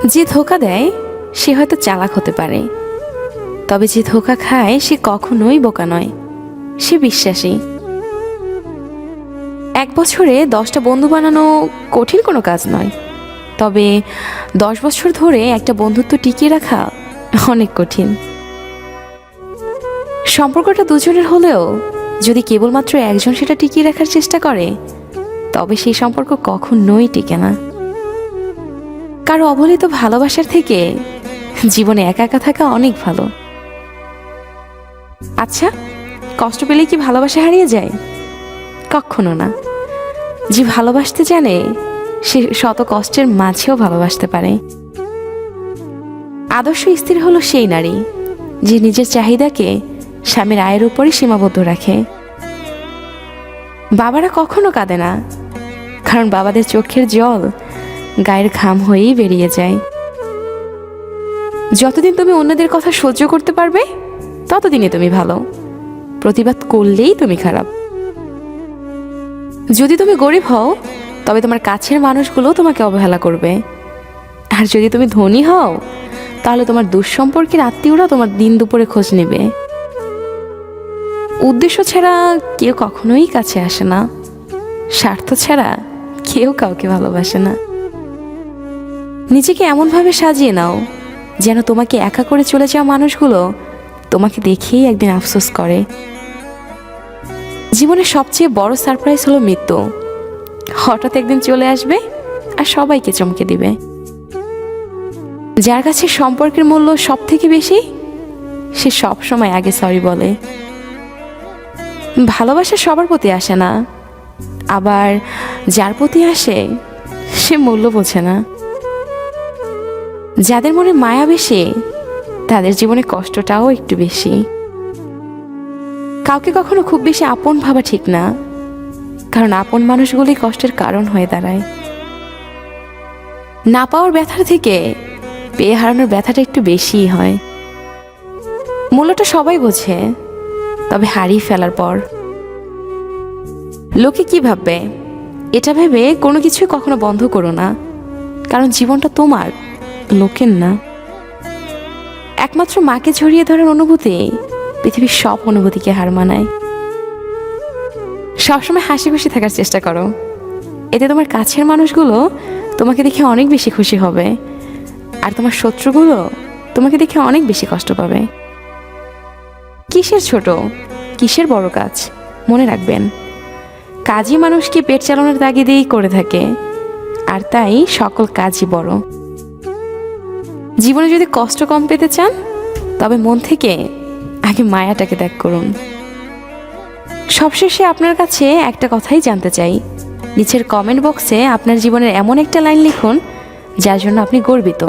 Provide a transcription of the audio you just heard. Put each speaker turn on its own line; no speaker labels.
যে ধোঁকা দেয় সে হয়তো চালাক হতে পারে, তবে যে ধোঁকা খায় সে কখনোই বোকা নয়, সে বিশ্বাসী। 1 বছরে 10টা বন্ধু বানানো কঠিন কোনো কাজ নয়, তবে 10 বছর ধরে একটা বন্ধুত্ব টিকিয়ে রাখা অনেক কঠিন। সম্পর্কটা দুজনের হলেও যদি কেবলমাত্র একজন সেটা টিকিয়ে রাখার চেষ্টা করে, তবে সেই সম্পর্ক কখনোই টিকে না। কারো অবহেলিত ভালোবাসার থেকে জীবনে একা একা থাকা অনেক ভালো। আচ্ছা, কষ্ট পেলে কি ভালোবাসা হারিয়ে যায়? কখনো না। যে ভালোবাসতে জানে সে শত কষ্টের মাঝেও ভালোবাসতে পারে। আদর্শ স্ত্রী হলো সেই নারী যে নিজের চাহিদাকে স্বামীর আয়ের উপরই সীমাবদ্ধ রাখে। বাবারা কখনো কাঁদে না, কারণ বাবাদের চোখের জল গায়ের ঘাম হয়েই বেরিয়ে যায়। যতদিন তুমি অন্যদের কথা সহ্য করতে পারবে ততদিনই তুমি ভালো, প্রতিবাদ করলেই তুমি খারাপ। যদি তুমি গরিব হও তবে তোমার কাছের মানুষগুলো তোমাকে অবহেলা করবে, আর যদি তুমি ধনী হও তাহলে তোমার দুঃসম্পর্কের আত্মীয়রা তোমার দিন দুপুরে খোঁজ নেবে। উদ্দেশ্য ছাড়া কেউ কখনোই কাছে আসে না, স্বার্থ ছাড়া কেউ কাউকে ভালোবাসে না। নিজেকে এমনভাবে সাজিয়ে নাও যেন তোমাকে একা করে চলে যাওয়া মানুষগুলো তোমাকে দেখেই একদিন আফসোস করে। জীবনের সবচেয়ে বড় সারপ্রাইজ হলো মৃত্যু। হঠাৎ একদিন চলে আসবে আর সবাইকে চমকে দিবে। যার কাছে সম্পর্কের মূল্য সব থেকে বেশি, সে সব সময় আগে সরি বলে। ভালোবাসা সবার প্রতি আসে না, আবার যার প্রতি আসে সে মূল্য বোঝে না। যাদের মনে মায়া বেশি তাদের জীবনে কষ্টটাও একটু বেশি। কাউকে কখনো খুব বেশি আপন ভাবা ঠিক না, কারণ আপন মানুষগুলি কষ্টের কারণ হয়ে দাঁড়ায়। না পাওয়ার ব্যথার থেকে পেয়ে হারানোর ব্যথাটা একটু বেশিই হয়। মূল্যটা সবাই বোঝে, তবে হারিয়ে ফেলার পর। লোকে কি ভাববে এটা ভেবে কোনো কিছুই কখনো বন্ধ করো না, কারণ জীবনটা তোমার, লোকের না। একমাত্র মাকে জড়িয়ে ধরার অনুভূতি পৃথিবীর সব অনুভূতিকে হার মানায়। সবসময় হাসি খুশি থাকার চেষ্টা করো, এতে তোমার কাছের মানুষগুলো তোমাকে দেখে অনেক বেশি খুশি হবে, আর তোমার শত্রুগুলো তোমাকে দেখে অনেক বেশি কষ্ট পাবে। কিসের ছোট কিসের বড় কাজ মনে রাখবেন, কাজই মানুষকে পেট চালানোর তাগিদেই করে থাকে, আর তাই সকল কাজই বড়। জীবনে যদি কষ্ট কম পেতে চান তবে মন থেকে আগে মায়াটাকে ত্যাগ করুন। সবশেষে আপনার কাছে একটা কথাই জানতে চাই, নিচের কমেন্ট বক্সে আপনার জীবনের এমন একটা লাইন লিখুন যার জন্য আপনি গর্বিত।